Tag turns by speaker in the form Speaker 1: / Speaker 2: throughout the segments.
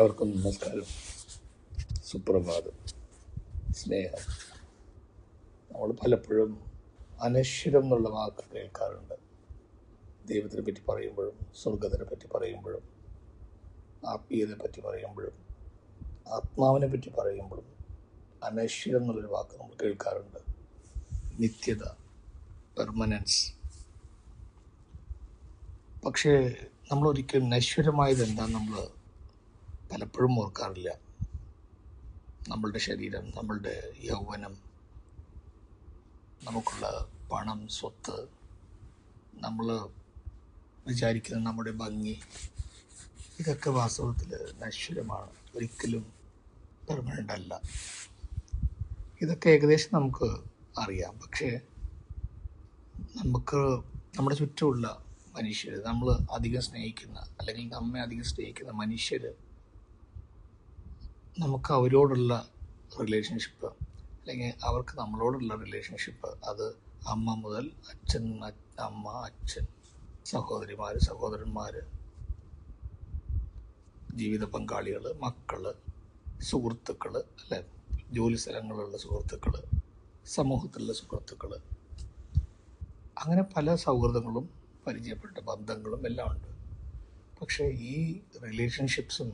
Speaker 1: എല്ലാവർക്കും നമസ്കാരം, സുപ്രഭാതം, സ്നേഹം. നമ്മൾ പലപ്പോഴും അനശ്വരം എന്നുള്ള വാക്ക് കേൾക്കാറുണ്ട്. ദൈവത്തിനെ പറ്റി പറയുമ്പോഴും, സ്വർഗത്തിനെ പറ്റി പറയുമ്പോഴും, ആത്മീയതയെ പറ്റി പറയുമ്പോഴും, ആത്മാവിനെ പറ്റി പറയുമ്പോഴും അനശ്വരം എന്നുള്ളൊരു വാക്ക് നമ്മൾ കേൾക്കാറുണ്ട്. നിത്യത, പെർമനൻസ്. പക്ഷേ നമ്മളൊരിക്കലും നശ്വരമായത് എന്താണെന്ന് നമ്മൾ പലപ്പോഴും ഓർക്കാറില്ല. നമ്മളുടെ ശരീരം, നമ്മളുടെ യൗവനം, നമുക്കുള്ള പണം, സ്വത്ത്, നമ്മൾ വിചാരിക്കുന്ന നമ്മുടെ ഭംഗി, ഇതൊക്കെ വാസ്തവത്തിൽ നശ്വരമാണ്, ഒരിക്കലും പെർമനൻ്റ് അല്ല. ഇതൊക്കെ ഏകദേശം നമുക്ക് അറിയാം. പക്ഷേ നമുക്ക് നമ്മുടെ ചുറ്റുമുള്ള മനുഷ്യർ, നമ്മൾ അധികം സ്നേഹിക്കുന്ന അല്ലെങ്കിൽ നമ്മെ അധികം സ്നേഹിക്കുന്ന മനുഷ്യർ, നമുക്ക് അവരോടുള്ള റിലേഷൻഷിപ്പ് അല്ലെങ്കിൽ അവർക്ക് നമ്മളോടുള്ള റിലേഷൻഷിപ്പ്, അത് അമ്മ മുതൽ അച്ഛൻ, അമ്മ, അച്ഛൻ, സഹോദരിമാർ, സഹോദരന്മാർ, ജീവിത പങ്കാളികൾ, മക്കൾ, സുഹൃത്തുക്കൾ, അല്ലെ, ജോലി സ്ഥലങ്ങളിലുള്ള സുഹൃത്തുക്കൾ, സമൂഹത്തിലുള്ള സുഹൃത്തുക്കൾ, അങ്ങനെ പല സൗഹൃദങ്ങളും പരിചയപ്പെട്ട ബന്ധങ്ങളും എല്ലാം ഉണ്ട്. പക്ഷേ ഈ റിലേഷൻഷിപ്സും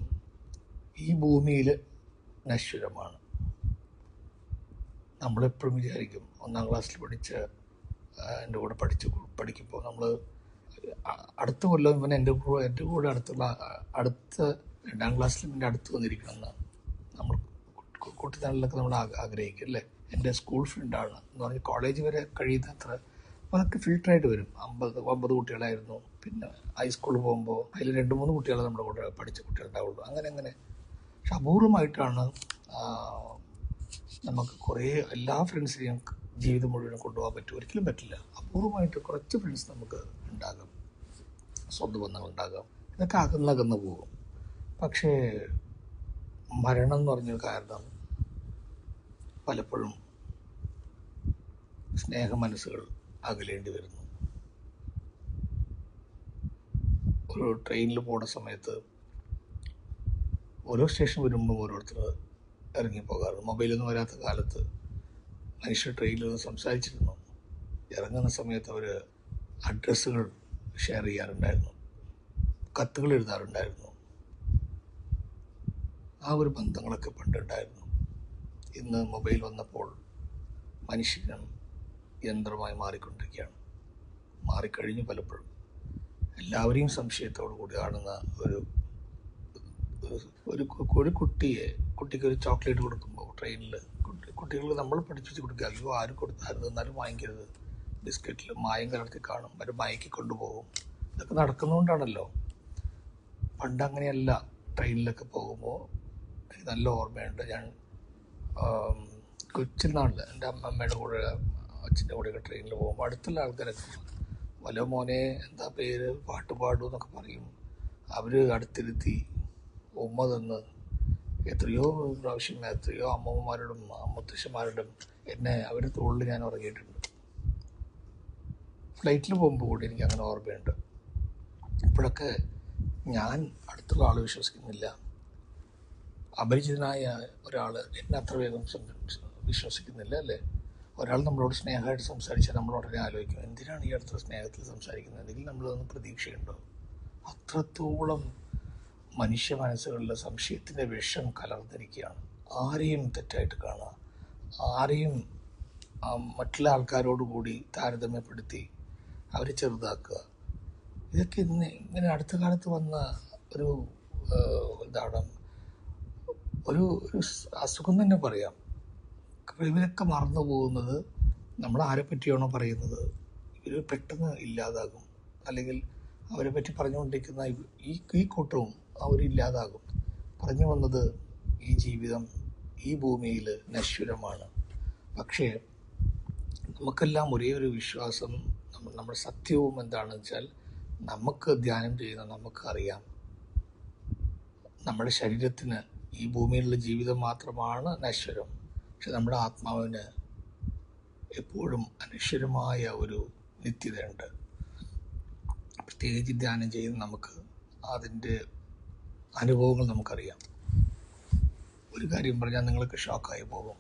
Speaker 1: ഈ ഭൂമിയിൽ നശ്വരമാണ്. നമ്മളെപ്പോഴും വിചാരിക്കും, 1ാം ക്ലാസ്സിൽ എൻ്റെ കൂടെ പഠിക്കുമ്പോൾ നമ്മൾ അടുത്ത കൊല്ലം ഇവൻ എൻ്റെ കൂടെ അടുത്ത 2ാം ക്ലാസ്സിൽ എൻ്റെ അടുത്ത് വന്നിരിക്കണമെന്നാണ് നമ്മൾ കുട്ടിനാളിലൊക്കെ നമ്മൾ ആഗ്രഹിക്കും, അല്ലേ. എൻ്റെ സ്കൂൾ ഫ്രണ്ടാണ് എന്ന് പറഞ്ഞ് കോളേജ് വരെ കഴിയുന്നത്ര അതൊക്കെ ഫിൽട്ടറായിട്ട് വരും. 50 കുട്ടികളായിരുന്നു. പിന്നെ ഹൈസ്കൂളിൽ പോകുമ്പോൾ അതിൽ 2-3 കുട്ടികളെ നമ്മുടെ കൂടെ പഠിച്ച കുട്ടികളുണ്ടാവുള്ളൂ. അങ്ങനെ പക്ഷെ അപൂർവമായിട്ടാണ് നമുക്ക് കുറേ എല്ലാ ഫ്രണ്ട്സിനെയും ജീവിതം മുഴുവൻ കൊണ്ടുപോകാൻ പറ്റും. ഒരിക്കലും പറ്റില്ല. അപൂർവമായിട്ട് കുറച്ച് ഫ്രണ്ട്സ് നമുക്ക് ഉണ്ടാകാം, സ്വന്തം ബന്ധങ്ങളുണ്ടാകാം. ഇതൊക്കെ അകന്നകന്ന് പോകും. പക്ഷേ മരണം എന്ന് പറഞ്ഞൊരു കാരണം പലപ്പോഴും സ്നേഹ മനസ്സുകൾ അകലേണ്ടി വരുന്നു. ഒരു ട്രെയിനിൽ പോകുന്ന സമയത്ത് ഓരോ സ്റ്റേഷൻ വരുമ്പോഴും ഓരോരുത്തർ ഇറങ്ങിപ്പോകാറ്. മൊബൈലൊന്നും വരാത്ത കാലത്ത് മനുഷ്യർ ട്രെയിനിലൊന്നും സംസാരിച്ചിരുന്നു. ഇറങ്ങുന്ന സമയത്ത് അവർ അഡ്രസ്സുകൾ ഷെയർ ചെയ്യാറുണ്ടായിരുന്നു, കത്തുകൾ എഴുതാറുണ്ടായിരുന്നു. ആ ഒരു ബന്ധങ്ങളൊക്കെ പണ്ടുണ്ടായിരുന്നു. ഇന്ന് മൊബൈൽ വന്നപ്പോൾ മനുഷ്യനും യന്ത്രമായി മാറിക്കൊണ്ടിരിക്കുകയാണ്. മാറിക്കഴിഞ്ഞു. പലപ്പോഴും എല്ലാവരെയും സംശയത്തോടു കൂടി കാണുന്ന ഒരു കുട്ടിക്കൊരു ചോക്ലേറ്റ് കൊടുക്കുമ്പോൾ ട്രെയിനിൽ കുട്ടികൾക്ക് നമ്മൾ പഠിപ്പിച്ച് കൊടുക്കുക, അയ്യോ ആരും കൊടുത്തായിരുന്നു, എന്നാലും വാങ്ങിക്കരുത്, ബിസ്ക്കറ്റിൽ മായം കലർത്തി കാണും, അവർ മയക്കി കൊണ്ടുപോകും. ഇതൊക്കെ നടക്കുന്നതുകൊണ്ടാണല്ലോ. പണ്ടങ്ങനെയല്ല. ട്രെയിനിലൊക്കെ പോകുമ്പോൾ എനിക്ക് നല്ല ഓർമ്മയുണ്ട്. ഞാൻ കൊച്ചിൽ നിന്നാണ് എൻ്റെ അമ്മയുടെ കൂടെ അച്ഛൻ്റെ കൂടെയൊക്കെ ട്രെയിനിൽ പോകുമ്പോൾ അടുത്തുള്ള ആൾക്കാരൊക്കെ വല്ല മോനെ എന്താ പേര്, പാട്ട് പാടൂ എന്നൊക്കെ പറയും. അവർ അടുത്തിരുത്തി ഉമ്മ തന്ന് എത്രയോ പ്രാവശ്യം എത്രയോ അമ്മമാരോടും മുത്തശ്ശന്മാരോടും എന്നെ അവർ തോളിൽ ഞാൻ ഉറങ്ങിയിട്ടുണ്ട്. ഫ്ലൈറ്റിൽ പോകുമ്പോൾ കൂടി എനിക്ക് അങ്ങനെ ഓർമ്മയുണ്ട്. ഇപ്പോഴൊക്കെ ഞാൻ അടുത്തുള്ള ആൾ വിശ്വസിക്കുന്നില്ല, അപരിചിതനായ ഒരാൾ എന്നെ അത്ര വേഗം വിശ്വസിക്കുന്നില്ല, അല്ലേ. ഒരാൾ നമ്മളോട് സ്നേഹമായിട്ട് സംസാരിച്ചാൽ നമ്മൾ ഉടനെ ആലോചിക്കും, എന്തിനാണ് ഈ അടുത്ത സ്നേഹത്തിൽ സംസാരിക്കുന്നത്, എന്തെങ്കിലും നമ്മളതൊന്ന് പ്രതീക്ഷയുണ്ടോ. അത്രത്തോളം മനുഷ്യ മനസ്സുകളിൽ സംശയത്തിൻ്റെ വിഷം കലർന്നിരിക്കുകയാണ്. ആരെയും തെറ്റായിട്ട് കാണുക, ആരെയും മറ്റുള്ള ആൾക്കാരോടുകൂടി താരതമ്യപ്പെടുത്തി അവരെ ചെറുതാക്കുക, ഇതൊക്കെ ഇങ്ങനെ അടുത്ത കാലത്ത് വന്ന ഒരു ഒരു അസുഖം തന്നെ പറയാം. ഇവരൊക്കെ മറന്നു പോകുന്നത് നമ്മൾ ആരെ പറ്റിയാണോ പറയുന്നത് ഇവർ പെട്ടെന്ന് ഇല്ലാതാകും. അല്ലെങ്കിൽ അവരെ പറ്റി പറഞ്ഞുകൊണ്ടിരിക്കുന്ന ഈ കൂട്ടവും അവരില്ലാതാകും. പറഞ്ഞു വന്നത് ഈ ജീവിതം ഈ ഭൂമിയിൽ നശ്വരമാണ്. പക്ഷേ നമുക്കെല്ലാം ഒരേ ഒരു വിശ്വാസം, നമ്മുടെ സത്യവും എന്താണെന്ന് വെച്ചാൽ, നമുക്ക് ധ്യാനം ചെയ്യുന്ന നമുക്കറിയാം നമ്മുടെ ശരീരത്തിന് ഈ ഭൂമിയിലുള്ള ജീവിതം മാത്രമാണ് നശ്വരം. പക്ഷെ നമ്മുടെ ആത്മാവിന് എപ്പോഴും അനശ്വരമായ ഒരു നിത്യതയുണ്ട്. പ്രത്യേകിച്ച് ധ്യാനം ചെയ്യുന്ന നമുക്ക് അതിൻ്റെ അനുഭവങ്ങൾ നമുക്കറിയാം. ഒരു കാര്യം പറഞ്ഞാൽ നിങ്ങൾക്ക് ഷോക്കായി പോകും.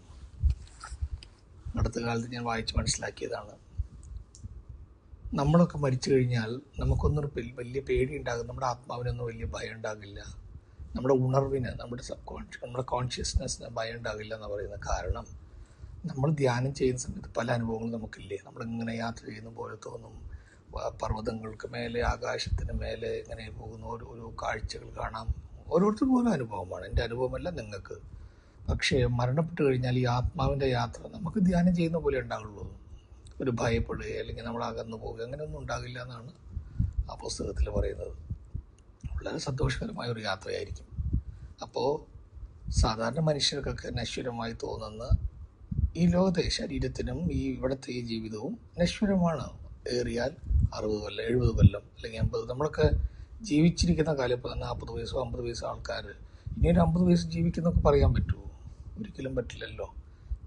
Speaker 1: അടുത്ത കാലത്ത് ഞാൻ വായിച്ച് മനസ്സിലാക്കിയതാണ്. നമ്മളൊക്കെ മരിച്ചു കഴിഞ്ഞാൽ നമുക്കൊന്നൊരു വലിയ പേടി ഉണ്ടാകും. നമ്മുടെ ആത്മാവിനൊന്നും വലിയ ഭയം ഉണ്ടാകില്ല. നമ്മുടെ ഉണർവിന്, നമ്മുടെ നമ്മുടെ കോൺഷ്യസ്നെസ്സിന് ഭയം ഉണ്ടാകില്ല എന്ന് പറയുന്ന കാരണം, നമ്മൾ ധ്യാനം ചെയ്യുന്ന സമയത്ത് പല അനുഭവങ്ങളും നമുക്കില്ലേ. നമ്മളിങ്ങനെ യാത്ര ചെയ്യുന്ന പോലെ തോന്നും. പർവ്വതങ്ങൾക്ക് മേലെ, ആകാശത്തിന് മേലെ ഇങ്ങനെ പോകുന്ന ഓരോ കാഴ്ചകൾ കാണാം. ഓരോരുത്തർക്കും ഓരോ അനുഭവമാണ്. എൻ്റെ അനുഭവമല്ല നിങ്ങൾക്ക്. പക്ഷേ മരണപ്പെട്ട് കഴിഞ്ഞാൽ ഈ ആത്മാവിൻ്റെ യാത്ര നമുക്ക് ധ്യാനം ചെയ്യുന്ന പോലെ ഉണ്ടാകുള്ളൂ. ഒരു ഭയപ്പെടുക അല്ലെങ്കിൽ നമ്മൾ അകന്നു പോവുക അങ്ങനെയൊന്നും ഉണ്ടാകില്ല എന്നാണ് ആ പുസ്തകത്തിൽ പറയുന്നത്. വളരെ സന്തോഷകരമായ ഒരു യാത്രയായിരിക്കും. അപ്പോൾ സാധാരണ മനുഷ്യർക്കൊക്കെ നശ്വരമായി തോന്നുന്ന ഈ ലോകത്തെ ശരീരത്തിനും ഈ ഇവിടുത്തെ ഈ ജീവിതവും നശ്വരമാണ്. ഏറിയാൽ 60 കൊല്ലം, 70 കൊല്ലം അല്ലെങ്കിൽ 50. നമ്മളൊക്കെ ജീവിച്ചിരിക്കുന്ന കാലം ഇപ്പോൾ 40 വയസ്സോ 50 വയസ്സോ ആൾക്കാർ ഇനിയൊരു 50 വയസ്സ് ജീവിക്കുന്നൊക്കെ പറയാൻ പറ്റുമോ? ഒരിക്കലും പറ്റില്ലല്ലോ.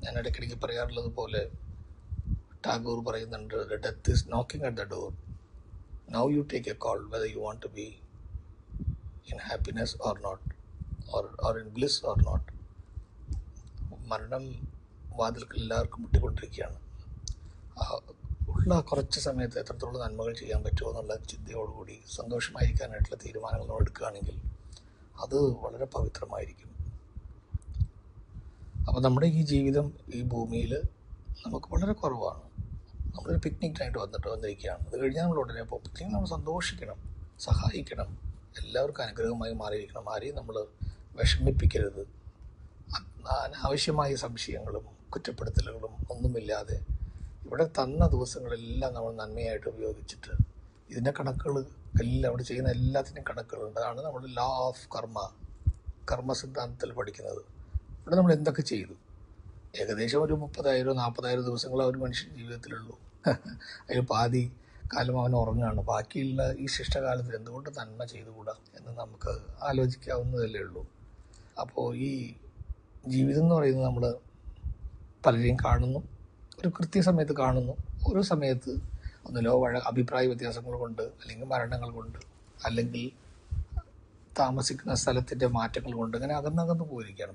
Speaker 1: ഞാൻ ഇടയ്ക്കിടയ്ക്ക് പറയാറുള്ളത് പോലെ ടാഗോർ പറയുന്നുണ്ട്, death is knocking at the door. Now you take a call whether you want to be in happiness or not, or in bliss or not. മരണം വാതിൽക്ക് എല്ലാവർക്കും മുട്ടിക്കൊണ്ടിരിക്കുകയാണ്. ഉള്ള കുറച്ച് സമയത്ത് എത്രത്തോളം നന്മകൾ ചെയ്യാൻ പറ്റുമോ എന്നുള്ള ചിന്തയോടുകൂടി സന്തോഷമായിരിക്കാനായിട്ടുള്ള തീരുമാനങ്ങൾ നമ്മൾ എടുക്കുകയാണെങ്കിൽ അത് വളരെ പവിത്രമായിരിക്കും. അപ്പോൾ നമ്മുടെ ഈ ജീവിതം ഈ ഭൂമിയിൽ നമുക്ക് വളരെ കുറവാണ്. നമ്മളൊരു പിക്നിക്കിനായിട്ട് വന്നിരിക്കുകയാണ്. അത് കഴിഞ്ഞാൽ നമ്മൾ ഉടനെ പോകും. പിക്നിക് നമ്മൾ സന്തോഷിക്കണം, സഹായിക്കണം, എല്ലാവർക്കും അനുഗ്രഹമായി മാറിയിരിക്കണം. ആരെയും നമ്മൾ വിഷമിപ്പിക്കരുത്. അനാവശ്യമായ സംശയങ്ങളും കുറ്റപ്പെടുത്തലുകളും ഒന്നുമില്ലാതെ ഇവിടെ തന്ന ദിവസങ്ങളെല്ലാം നമ്മൾ നന്മയായിട്ട് ഉപയോഗിച്ചിട്ട് ഇതിൻ്റെ കണക്കുകൾ എല്ലാം അവിടെ ചെയ്യുന്ന എല്ലാത്തിനും കണക്കുകളുണ്ട്. അതാണ് നമ്മൾ ലോ ഓഫ് കർമ്മ സിദ്ധാന്തത്തിൽ പഠിക്കുന്നത്. ഇവിടെ നമ്മൾ എന്തൊക്കെ ചെയ്തു? ഏകദേശം ഒരു 30,000-40,000 ദിവസങ്ങൾ ഒരു മനുഷ്യൻ ജീവിതത്തിലുള്ളൂ. അതിൽ പാതി കാലം അവൻ ഉറങ്ങുകയാണ്. ബാക്കിയുള്ള ഈ ശിഷ്ടകാലത്തിൽ എന്തുകൊണ്ട് നന്മ ചെയ്തുകൂടാ എന്ന് നമുക്ക് ആലോചിക്കാവുന്നതല്ലേ ഉള്ളൂ. അപ്പോൾ ഈ ജീവിതം എന്ന് പറയുന്നത് നമ്മൾ പലരെയും കാണുന്നു, ഒരു കൃത്യസമയത്ത് കാണുന്നു. ഓരോ സമയത്ത് ഒന്നിലോ അഭിപ്രായ വ്യത്യാസങ്ങൾ കൊണ്ട്, അല്ലെങ്കിൽ മരണങ്ങൾ കൊണ്ട്, അല്ലെങ്കിൽ താമസിക്കുന്ന സ്ഥലത്തിൻ്റെ മാറ്റങ്ങൾ കൊണ്ട് അങ്ങനെ അകന്നകന്ന് പോയിരിക്കുകയാണ്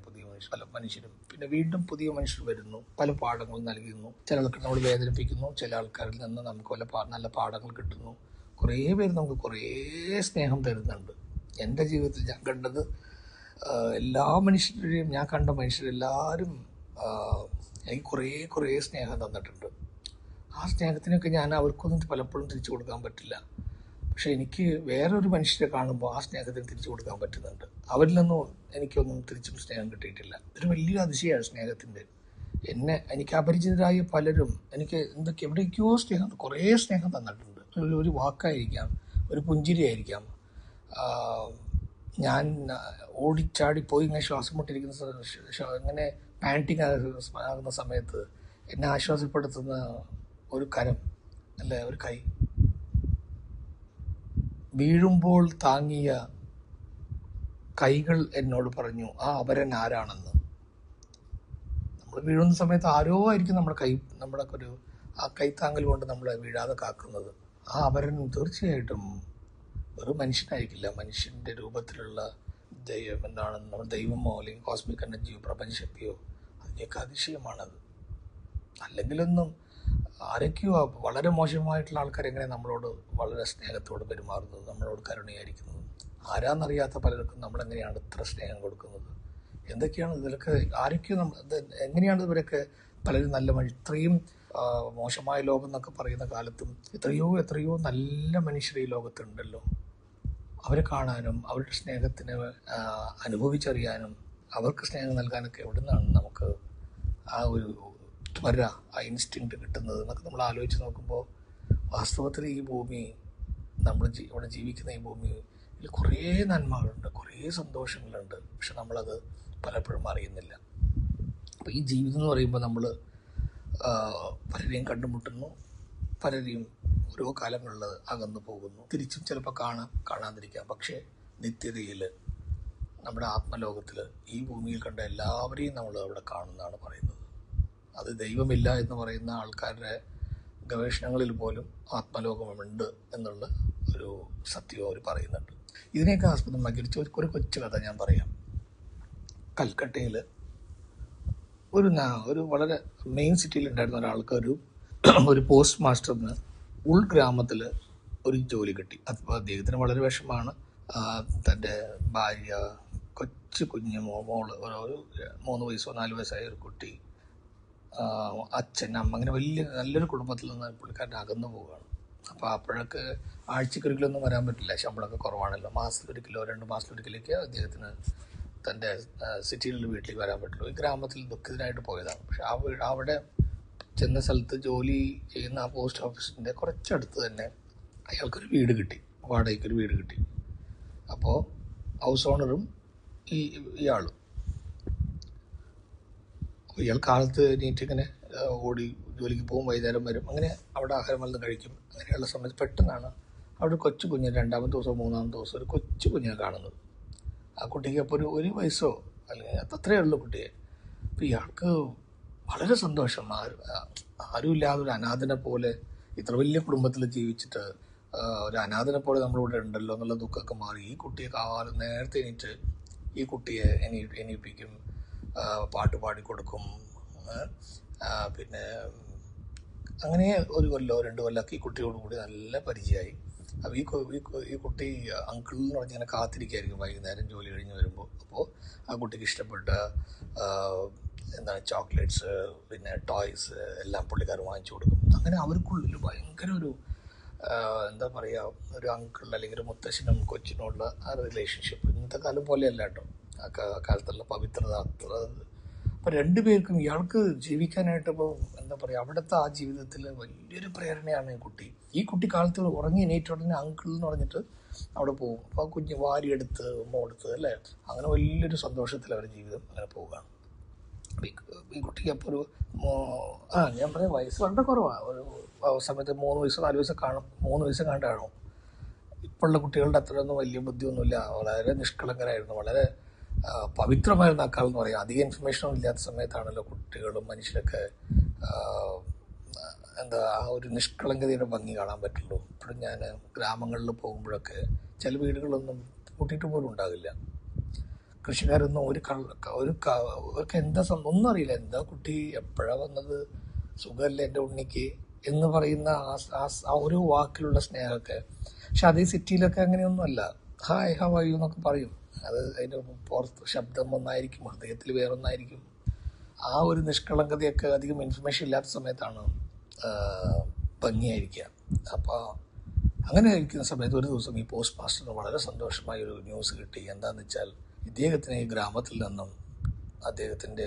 Speaker 1: പല മനുഷ്യരും. പിന്നെ വീണ്ടും പുതിയ മനുഷ്യർ വരുന്നു, പല പാഠങ്ങൾ നൽകുന്നു. ചില ആൾക്കാർ നമ്മൾ വേദനിപ്പിക്കുന്നു, ചില ആൾക്കാരിൽ നിന്ന് നമുക്ക് നല്ല പാഠങ്ങൾ കിട്ടുന്നു. കുറേ പേര് നമുക്ക് കുറേ സ്നേഹം തരുന്നുണ്ട്. എൻ്റെ ജീവിതത്തിൽ ഞാൻ കണ്ടത് എല്ലാ മനുഷ്യരെയും, ഞാൻ കണ്ട മനുഷ്യരെല്ലാവരും എനിക്ക് കുറേ സ്നേഹം തന്നിട്ടുണ്ട്. ആ സ്നേഹത്തിനൊക്കെ ഞാൻ അവർക്കൊന്നും പലപ്പോഴും തിരിച്ചു കൊടുക്കാൻ പറ്റില്ല. പക്ഷെ എനിക്ക് വേറൊരു മനുഷ്യരെ കാണുമ്പോൾ ആ സ്നേഹത്തിന് തിരിച്ചു കൊടുക്കാൻ പറ്റുന്നുണ്ട്. അവരിൽ നിന്നും എനിക്കൊന്നും തിരിച്ചും സ്നേഹം കിട്ടിയിട്ടില്ല. ഇതൊരു വലിയ അതിശയമാണ് സ്നേഹത്തിൻ്റെ. എനിക്ക് അപരിചിതരായ പലരും എനിക്ക് എവിടേക്കോ കുറേ സ്നേഹം തന്നിട്ടുണ്ട്. ഒരു വാക്കായിരിക്കാം, ഒരു പുഞ്ചിരിയായിരിക്കാം. ഞാൻ ഓടിച്ചാടിപ്പോയി ഇങ്ങനെ ശ്വാസം മുട്ടിരിക്കുന്ന ഇങ്ങനെ പാൻറ്റിങ് ആകുന്ന സമയത്ത് എന്നെ ആശ്വാസപ്പെടുത്തുന്ന ഒരു കരം, അല്ലെ ഒരു കൈ, വീഴുമ്പോൾ താങ്ങിയ കൈകൾ എന്നോട് പറഞ്ഞു ആ അപരൻ ആരാണെന്ന്. നമ്മൾ വീഴുന്ന സമയത്ത് ആരോ ആയിരിക്കും നമ്മുടെ ആ കൈത്താങ്ങൽ കൊണ്ട് നമ്മളെ വീഴാതെ കാക്കുന്നത്. ആ അപരൻ തീർച്ചയായിട്ടും ഒരു മനുഷ്യനായിരിക്കില്ല. മനുഷ്യൻ്റെ രൂപത്തിലുള്ള നമ്മൾ ദൈവമോ അല്ലെങ്കിൽ കോസ്മിക് എനർജിയോ പ്രപഞ്ചശക്തിയോ, അതിൻ്റെയൊക്കെ അതിശയമാണത്. അല്ലെങ്കിലൊന്നും ആരൊക്കെയോ വളരെ മോശമായിട്ടുള്ള ആൾക്കാർ എങ്ങനെ നമ്മളോട് വളരെ സ്നേഹത്തോട് പെരുമാറുന്നത്, നമ്മളോട് കരുണയായിരിക്കുന്നത്. ആരാന്നറിയാത്ത പലർക്കും നമ്മളെങ്ങനെയാണ് ഇത്ര സ്നേഹം കൊടുക്കുന്നത്? എന്തൊക്കെയാണ് ഇതിലൊക്കെ? ആരൊക്കെയോ എങ്ങനെയാണ് ഇവരൊക്കെ പലരും ഇത്രയും മോശമായ ലോകം എന്നൊക്കെ പറയുന്ന കാലത്തും എത്രയോ നല്ല മനുഷ്യർ ഈ ലോകത്തുണ്ടല്ലോ. അവരെ കാണാനും അവരുടെ സ്നേഹത്തിന് അനുഭവിച്ചറിയാനും അവർക്ക് സ്നേഹം നൽകാനൊക്കെ എവിടെ നിന്നാണ് നമുക്ക് ആ ഒരു ആ ഇൻസ്റ്റിങ്ക്റ്റ് കിട്ടുന്നത് എന്നൊക്കെ നമ്മൾ ആലോചിച്ച് നോക്കുമ്പോൾ വാസ്തവത്തിൽ ഈ ഭൂമി, ഇവിടെ ജീവിക്കുന്ന ഈ ഭൂമിയിൽ കുറേ നന്മകളുണ്ട്, കുറേ സന്തോഷങ്ങളുണ്ട്. പക്ഷെ നമ്മളത് പലപ്പോഴും അറിയുന്നില്ല. അപ്പോൾ ഈ ജീവിതം എന്ന് പറയുമ്പോൾ നമ്മൾ പലരെയും കണ്ടുമുട്ടുന്നു, പലരെയും ഓരോ കാലങ്ങളിൽ അകന്നു പോകുന്നു, തിരിച്ചും ചിലപ്പോൾ കാണാതിരിക്കാം. പക്ഷേ നിത്യതയിൽ നമ്മുടെ ആത്മലോകത്തിൽ ഈ ഭൂമിയിൽ കണ്ട എല്ലാവരെയും നമ്മൾ അവിടെ കാണുന്നതാണ് പറയുന്നത്. അത് ദൈവമില്ല എന്ന് പറയുന്ന ആൾക്കാരുടെ ഗവേഷണങ്ങളിൽ പോലും ആത്മലോകമുണ്ട് എന്നുള്ള ഒരു സത്യം അവർ പറയുന്നുണ്ട്. ഇതിനെയൊക്കെ ആസ്പദമാക്കി ഒരു കൊച്ചു കഥ ഞാൻ പറയാം. കൽക്കട്ടയിൽ ഒരു വളരെ മെയിൻ സിറ്റിയിൽ ഉണ്ടായിരുന്ന ഒരാൾക്ക് ഒരു പോസ്റ്റ് മാസ്റ്ററിന് ഉൾഗ്രാമത്തിൽ ഒരു ജോലി കിട്ടി. അപ്പോൾ അദ്ദേഹത്തിന് വളരെ വിഷമാണ്. തൻ്റെ ഭാര്യ, കൊച്ചു കുഞ്ഞ് മോള്, ഒരു 3 വയസ്സോ 4 വയസ്സായ ഒരു കുട്ടി, അച്ഛൻ, അമ്മ, അങ്ങനെ വലിയ നല്ലൊരു കുടുംബത്തിൽ നിന്ന് പുള്ളിക്കാരൻ അകന്നു പോവുകയാണ്. അപ്പോൾ അപ്പോഴൊക്കെ ആഴ്ചക്കൊരിക്കലൊന്നും വരാൻ പറ്റില്ല, ശമ്പളമൊക്കെ കുറവാണല്ലോ. മാസത്തിലൊരിക്കലോ 2 മാസത്തിലൊരിക്കലേക്ക് അദ്ദേഹത്തിന് തൻ്റെ സിറ്റിയിലുള്ള വീട്ടിലേക്ക് വരാൻ പറ്റുള്ളൂ. ഈ ഗ്രാമത്തിൽ ദുഃഖിതനായിട്ട് പോയതാണ്. പക്ഷെ അവിടെ ചെന്ന സ്ഥലത്ത് ജോലി ചെയ്യുന്ന ആ പോസ്റ്റ് ഓഫീസിൻ്റെ കുറച്ചടുത്ത് തന്നെ അയാൾക്കൊരു വീട് കിട്ടി, വാടകയ്ക്കൊരു വീട് കിട്ടി. അപ്പോൾ ഹൗസ് ഓണറും ഇയാളും ഇയാൾ കാലത്ത് എണീറ്റിങ്ങനെ ഓടി ജോലിക്ക് പോകും, വൈകുന്നേരം വരും, അങ്ങനെ അവിടെ ആഹാരം വല്ലതും കഴിക്കും. അങ്ങനെയുള്ള സമയത്ത് പെട്ടെന്നാണ് അവിടെ കൊച്ചു കുഞ്ഞ് 2-ാമത്തെ ദിവസമോ 3-ാമത്തെ ദിവസം ഒരു കൊച്ചു കുഞ്ഞിനെ കാണുന്നത്. ആ കുട്ടിക്ക് അപ്പോൾ ഒരു വയസ്സോ അല്ലെങ്കിൽ അത്രയേ ഉള്ളൂ കുട്ടിയെ. അപ്പോൾ ഇയാൾക്ക് വളരെ സന്തോഷം. ആരുമില്ലാതെ ഒരു അനാഥനെ പോലെ, ഇത്ര വലിയ കുടുംബത്തിൽ ജീവിച്ചിട്ട് ഒരു അനാഥനെ പോലെ നമ്മളിവിടെ ഉണ്ടല്ലോ എന്നുള്ള ദുഃഖമൊക്കെ മാറി. ഈ കുട്ടിയെ കാലം നേരത്തെ എണീറ്റ് ഈ കുട്ടിയെ എണീപ്പിക്കും, പാട്ട് പാടിക്കൊടുക്കും. പിന്നെ അങ്ങനെ 1 കൊല്ലോ 2 കൊല്ലമൊക്കെ ഈ കുട്ടിയോട് കൂടി നല്ല പരിചയമായി. അപ്പോൾ ഈ കുട്ടി അങ്കിൾ എന്ന് പറഞ്ഞ് ഇങ്ങനെ കാത്തിരിക്കുകയായിരിക്കും വൈകുന്നേരം ജോലി കഴിഞ്ഞ് വരുമ്പോൾ. അപ്പോൾ ആ കുട്ടിക്ക് ഇഷ്ടപ്പെട്ട എന്താണ് ചോക്ലേറ്റ്സ്, പിന്നെ ടോയ്സ് എല്ലാം പുള്ളിക്കാർ വാങ്ങിച്ചു കൊടുക്കും. അങ്ങനെ അവർക്കുള്ളിൽ ഭയങ്കര എന്താ പറയുക, ഒരു അങ്കിൾ അല്ലെങ്കിൽ ഒരു മുത്തശ്ശനും കൊച്ചിനുമുള്ള ആ റിലേഷൻഷിപ്പ് ഇന്നത്തെ കാലം പോലെയല്ല കേട്ടോ. ആ കാലത്തുള്ള പവിത്രത അത്ര. അപ്പോൾ 2 പേർക്കും ഇയാൾക്ക് ജീവിക്കാനായിട്ട് ഇപ്പോൾ എന്താ പറയുക, അവിടുത്തെ ആ ജീവിതത്തിൽ വലിയൊരു പ്രേരണയാണ് ഈ കുട്ടി കാലത്ത് ഉറങ്ങി എണീറ്റ ഉടനെ അങ്കിൾ എന്ന് പറഞ്ഞിട്ട് അവിടെ പോകും. അപ്പോൾ ആ കുഞ്ഞ് വാരിയെടുത്ത് ഉമ്മ കൊടുത്ത് അല്ലേ, അങ്ങനെ വലിയൊരു സന്തോഷത്തിൽ അവരുടെ ജീവിതം അങ്ങനെ പോവുകയാണ്. ഈ കുട്ടിക്ക് അപ്പോൾ ഞാൻ പറയാം വയസ്സ് വളരെ കുറവാണ്. ഒരു സമയത്ത് 3 വയസ്സോ 4 വയസ്സോ കാണും, 3 വയസ്സ് കണ്ടാണോ. ഇപ്പോഴുള്ള കുട്ടികളുടെ അത്രയൊന്നും വലിയ ബുദ്ധിയൊന്നുമില്ല. വളരെ നിഷ്കളങ്കരായിരുന്നു, വളരെ പവിത്രമായിരുന്ന അക്കാലം എന്ന് പറയാം. അധികം ഇൻഫർമേഷനും ഇല്ലാത്ത സമയത്താണല്ലോ കുട്ടികളും മനുഷ്യരൊക്കെ ആ ഒരു നിഷ്കളങ്കതയുടെ ഭംഗി കാണാൻ പറ്റുള്ളൂ. ഇപ്പോഴും ഞാൻ ഗ്രാമങ്ങളിൽ പോകുമ്പോഴൊക്കെ ചില വീടുകളൊന്നും കൂട്ടിയിട്ട് പോലും ഉണ്ടാകില്ല. കൃഷിക്കാരൊന്നും അവർക്ക് എന്താ ഒന്നും അറിയില്ല. എന്താ കുട്ടി എപ്പോഴാണ് വന്നത്, സുഖമല്ലേ എൻ്റെ ഉണ്ണിക്ക് എന്ന് പറയുന്ന ആ ഒരു വാക്കിലുള്ള സ്നേഹമൊക്കെ. പക്ഷെ അതേ സിറ്റിയിലൊക്കെ അങ്ങനെയൊന്നുമല്ല. ഹായ് ഹൗ ആർ യു എന്നൊക്കെ പറയും. അത് അതിൻ്റെ പുറത്ത് ശബ്ദം ഒന്നായിരിക്കും, ഹൃദയത്തിൽ വേറൊന്നായിരിക്കും. ആ ഒരു നിഷ്കളങ്കതയൊക്കെ അധികം ഇൻഫർമേഷൻ ഇല്ലാത്ത സമയത്താണ് ഭംഗിയായിരിക്കുക. അപ്പോൾ അങ്ങനെ ഇരിക്കുന്ന സമയത്ത് ഒരു ദിവസം ഈ പോസ്റ്റ് മാസ്റ്ററിന് വളരെ സന്തോഷമായ ഒരു ന്യൂസ് കിട്ടി. എന്താണെന്ന് വെച്ചാൽ ഇദ്ദേഹത്തിന് ഈ ഗ്രാമത്തിൽ നിന്നും അദ്ദേഹത്തിൻ്റെ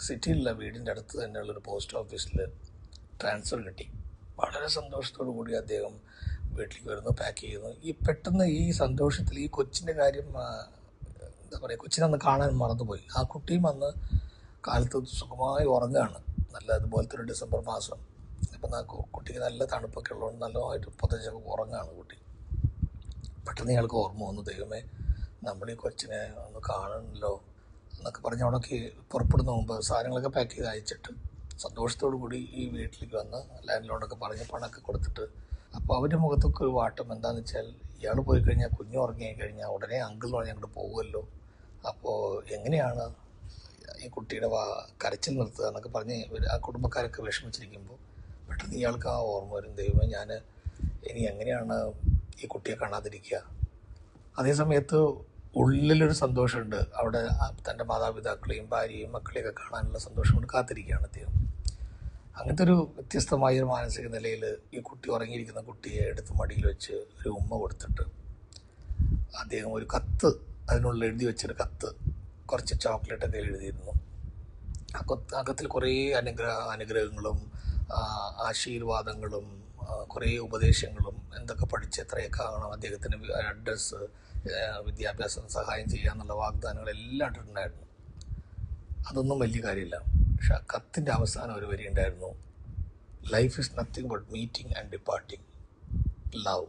Speaker 1: സിറ്റിയിലുള്ള വീടിൻ്റെ അടുത്ത് തന്നെയുള്ളൊരു പോസ്റ്റ് ഓഫീസിൽ ട്രാൻസ്ഫർ കിട്ടി. വളരെ സന്തോഷത്തോടു കൂടി അദ്ദേഹം വീട്ടിലേക്ക് വരുന്നു, പാക്ക് ചെയ്യുന്നു. പെട്ടെന്ന് ഈ സന്തോഷത്തിൽ ഈ കൊച്ചിൻ്റെ കാര്യം എന്താ പറയുക, കൊച്ചിനെ അന്ന് കാണാൻ മറന്നുപോയി. ആ കുട്ടിയും അന്ന് കാലത്ത് സുഖമായി ഉറങ്ങുകയാണ്. നല്ല അതുപോലത്തെ ഒരു ഡിസംബർ മാസം. അപ്പം കുട്ടിക്ക് നല്ല തണുപ്പൊക്കെ ഉള്ളതുകൊണ്ട് നല്ലതായിട്ട് പൊതച്ചൊക്കെ ഉറങ്ങുകയാണ് കുട്ടി. പെട്ടെന്ന് ഇയാൾക്ക് ഓർമ്മ വന്നു, ദൈവമേ നമ്മൾ ഈ കൊച്ചിനെ ഒന്ന് കാണണമല്ലോ എന്നൊക്കെ പറഞ്ഞ് അവിടേക്ക് പുറപ്പെടുന്ന മുമ്പ് സാധനങ്ങളൊക്കെ പാക്ക് ചെയ്ത് അയച്ചിട്ട് സന്തോഷത്തോടു കൂടി ഈ വീട്ടിലേക്ക് വന്ന് ലാൻഡ് ലോഡൊക്കെ പറഞ്ഞ് പണമൊക്കെ കൊടുത്തിട്ട്. അപ്പോൾ അവരുടെ മുഖത്തൊക്കെ ഒരു വാട്ടം. എന്താണെന്ന് വെച്ചാൽ ഇയാൾ പോയി കഴിഞ്ഞാൽ കുഞ്ഞു ഉറങ്ങി കഴിഞ്ഞാൽ ഉടനെ അങ്കിൾ പറഞ്ഞ് അങ്ങോട്ട് പോകുമല്ലോ. അപ്പോൾ എങ്ങനെയാണ് ഈ കുട്ടിയുടെ കരച്ചിൽ നിർത്തുക എന്നൊക്കെ പറഞ്ഞ് ആ കുടുംബക്കാരൊക്കെ വിഷമിച്ചിരിക്കുമ്പോൾ പെട്ടെന്ന് ഇയാൾക്ക് ആ ഓർമ്മ വരും, ദൈവമേ ഞാൻ ഇനി എങ്ങനെയാണ് ഈ കുട്ടിയെ കാണാതിരിക്കുക. അതേ സമയത്ത് ഉള്ളിലൊരു സന്തോഷമുണ്ട്. അവിടെ തൻ്റെ മാതാപിതാക്കളെയും ഭാര്യയും മക്കളെയൊക്കെ കാണാനുള്ള സന്തോഷം കൊണ്ട് കാത്തിരിക്കുകയാണ് അദ്ദേഹം. അങ്ങനത്തെ ഒരു വ്യത്യസ്തമായ ഒരു മാനസിക നിലയിൽ ഈ കുട്ടി ഉറങ്ങിയിരിക്കുന്ന കുട്ടിയെ എടുത്ത് മടിയിൽ വെച്ച് ഒരു ഉമ്മ കൊടുത്തിട്ട് അദ്ദേഹം ഒരു കത്ത്, അതിനുള്ളിൽ എഴുതി വെച്ചൊരു കത്ത്, കുറച്ച് ചോക്ലേറ്റൊക്കെ എഴുതിയിരുന്നു. ആ കത്തിൽ കുറേ അനുഗ്രഹങ്ങളും ആശീർവാദങ്ങളും കുറേ ഉപദേശങ്ങളും എന്തൊക്കെ പഠിച്ച് എത്രയൊക്കെ ആകണം, അദ്ദേഹത്തിന് അഡ്രസ്സ്, വിദ്യാഭ്യാസം, സഹായം ചെയ്യാന്നുള്ള വാഗ്ദാനങ്ങളെല്ലാം ഇട്ടിട്ടുണ്ടായിരുന്നു. അതൊന്നും വലിയ കാര്യമില്ല. പക്ഷെ ആ കത്തിൻ്റെ അവസാനം ഒരു വരി ഉണ്ടായിരുന്നു, life is nothing but meeting and departing, love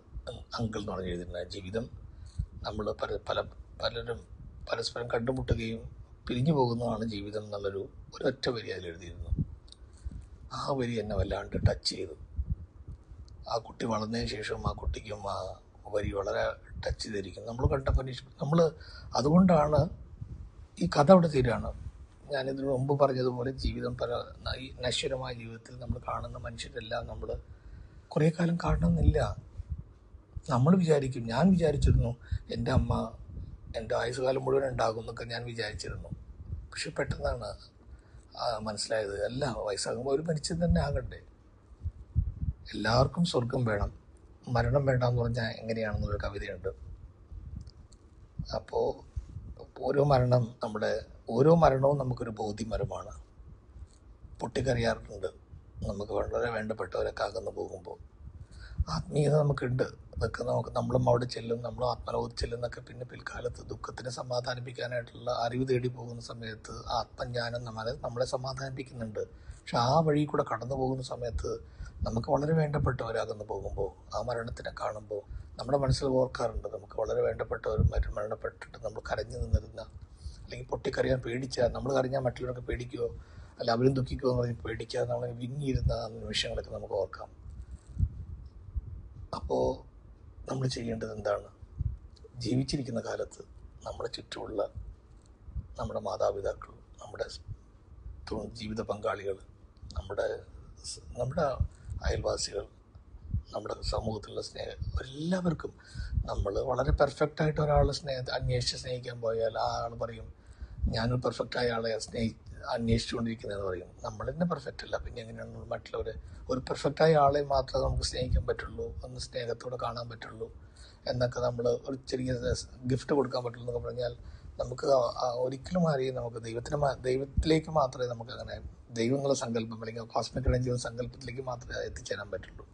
Speaker 1: uncle എന്ന് പറഞ്ഞ് എഴുതിയിട്ടുണ്ടായ ജീവിതം നമ്മൾ പലരും പരസ്പരം കണ്ടുമുട്ടുകയും പിരിഞ്ഞു പോകുന്നതാണ് ജീവിതം എന്നുള്ളൊരു ഒരൊറ്റ വരി അതിലെഴുതിയിരുന്നു. ആ വരി എന്നെ വല്ലാണ്ട് ടച്ച് ചെയ്തു. ആ കുട്ടി വളർന്നതിന് ശേഷം ആ കുട്ടിക്കും ആ വരി വളരെ ടച്ച് ചെയ്തിരിക്കും. നമ്മൾ കണ്ടപ്പോൾ അതുകൊണ്ടാണ് ഈ കഥ അവിടെ തീരുകയാണ്. ഞാനിതിനു മുമ്പ് പറഞ്ഞതുപോലെ ജീവിതം ഈ നശ്വരമായ ജീവിതത്തിൽ നമ്മൾ കാണുന്ന മനുഷ്യരെല്ലാം നമ്മൾ കുറേ കാലം കാണണമെന്നില്ല. നമ്മൾ വിചാരിക്കും, ഞാൻ വിചാരിച്ചിരുന്നു എൻ്റെ അമ്മ എൻ്റെ ആയുസ്സുകാലം മുഴുവൻ ഉണ്ടാകും എന്നൊക്കെ ഞാൻ വിചാരിച്ചിരുന്നു. പക്ഷെ പെട്ടെന്നാണ് മനസ്സിലായത്, അല്ല, വയസ്സാകുമ്പോൾ ഒരു മനുഷ്യൻ തന്നെ ആകണ്ടേ. എല്ലാവർക്കും സ്വർഗം വേണം, മരണം വേണ്ടെന്ന് പറഞ്ഞാൽ എങ്ങനെയാണെന്നൊരു കവിതയുണ്ട്. അപ്പോൾ ഓരോ മരണവും നമുക്കൊരു ബോധ്യമരമാണ്. പൊട്ടിക്കറിയാറുണ്ട് നമുക്ക് വളരെ വേണ്ടപ്പെട്ടവരൊക്കെ അകന്നു പോകുമ്പോൾ. ആത്മീയത നമുക്കുണ്ട്, അതൊക്കെ നമ്മളും അവിടെ ചെല്ലും, നമ്മളും ആത്മലോകത്ത് ചെല്ലും എന്നൊക്കെ. പിന്നെ പിൽക്കാലത്ത് ദുഃഖത്തിനെ സമാധാനിപ്പിക്കാനായിട്ടുള്ള അറിവ് തേടി പോകുന്ന സമയത്ത് ആത്മജ്ഞാനം നമ്മളെ സമാധാനിപ്പിക്കുന്നുണ്ട്. പക്ഷെ ആ വഴി കൂടെ കടന്നു പോകുന്ന സമയത്ത് നമുക്ക് വളരെ വേണ്ടപ്പെട്ടവരാകുന്നു പോകുമ്പോൾ, ആ മരണത്തിനെ കാണുമ്പോൾ നമ്മുടെ മനസ്സിൽ ഓർക്കാറുണ്ട്, നമുക്ക് വളരെ വേണ്ടപ്പെട്ടവർ മരണപ്പെട്ടിട്ട് നമ്മൾ കരഞ്ഞു നിന്നിരുന്ന, അല്ലെങ്കിൽ പൊട്ടിക്കറിയാൻ പേടിച്ചാൽ, നമ്മൾ കരഞ്ഞാൽ മറ്റുള്ളവരൊക്കെ പേടിക്കുമോ, അല്ല അവരും ദുഃഖിക്കുമോ എന്ന് പറഞ്ഞ് പേടിക്കാതെ നമ്മൾ വിങ്ങിയിരുന്ന നിമിഷങ്ങളൊക്കെ നമുക്ക് ഓർക്കാം. അപ്പോൾ നമ്മൾ ചെയ്യേണ്ടത് എന്താണ്? ജീവിച്ചിരിക്കുന്ന കാലത്ത് നമ്മുടെ ചുറ്റുമുള്ള നമ്മുടെ മാതാപിതാക്കൾ, നമ്മുടെ ജീവിത പങ്കാളികൾ, നമ്മുടെ അയൽവാസികൾ, നമ്മുടെ സമൂഹത്തിലുള്ള എല്ലാവർക്കും നമ്മൾ വളരെ പെർഫെക്റ്റായിട്ട് ഒരാളെ അന്വേഷിച്ച് സ്നേഹിക്കാൻ പോയാൽ ആ ആൾ പറയും, ഞാനൊരു പെർഫെക്റ്റായ ആളെ അന്വേഷിച്ചുകൊണ്ടിരിക്കുന്നതെന്ന് പറയും. നമ്മൾ തന്നെ പെർഫെക്റ്റ് അല്ല, പിന്നെ എങ്ങനെയാണ് മറ്റുള്ളവരെ? ഒരു പെർഫെക്റ്റായ ആളെ മാത്രമേ നമുക്ക് സ്നേഹിക്കാൻ പറ്റുള്ളൂ, ഒന്ന് സ്നേഹത്തോടെ കാണാൻ പറ്റുള്ളൂ എന്നൊക്കെ, നമ്മൾ ഒരു ചെറിയ ഗിഫ്റ്റ് കൊടുക്കാൻ പറ്റുള്ളൂ എന്നൊക്കെ പറഞ്ഞാൽ നമുക്ക് ഒരിക്കലും ആരെയും നമുക്ക് ദൈവത്തിലേക്ക് മാത്രമേ നമുക്ക് അങ്ങനെ ദൈവം എന്നുള്ള സങ്കല്പം അല്ലെങ്കിൽ കോസ്മിക് റേഞ്ച് സങ്കല്പത്തിലേക്ക് മാത്രമേ എത്തിച്ചേരാൻ പറ്റുള്ളൂ.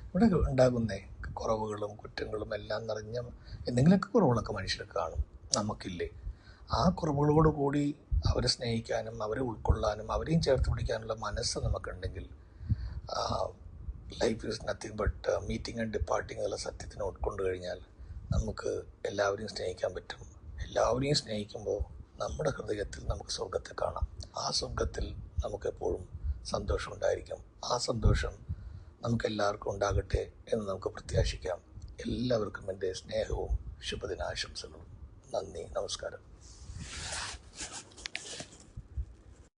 Speaker 1: ഇവിടെ ഉണ്ടാകുന്ന കുറവുകളും കുറ്റങ്ങളും എല്ലാം നിറഞ്ഞ എന്തെങ്കിലുമൊക്കെ കുറവുകളൊക്കെ മനുഷ്യർക്ക് കാണും, നമുക്കില്ലേ? ആ കുറവുകളോട് കൂടി അവരെ സ്നേഹിക്കാനും അവരെ ഉൾക്കൊള്ളാനും അവരെയും ചേർത്ത് പിടിക്കാനുള്ള മനസ്സ് നമുക്കുണ്ടെങ്കിൽ life is nothing but meeting and departing എന്നുള്ള സത്യത്തിനെ ഉൾക്കൊണ്ടു കഴിഞ്ഞാൽ നമുക്ക് എല്ലാവരെയും സ്നേഹിക്കാൻ പറ്റും. എല്ലാവരെയും സ്നേഹിക്കുമ്പോൾ നമ്മുടെ ഹൃദയത്തിൽ നമുക്ക് സ്വർഗത്തെ കാണാം. ആ സ്വർഗത്തിൽ നമുക്കെപ്പോഴും സന്തോഷം ഉണ്ടായിരിക്കും. ആ സന്തോഷം നമുക്കെല്ലാവർക്കും ഉണ്ടാകട്ടെ എന്ന് നമുക്ക് പ്രത്യാശിക്കാം. എല്ലാവർക്കും എൻ്റെ സ്നേഹവും ശുഭദിനാശംസകളും. നന്ദി, നമസ്കാരം.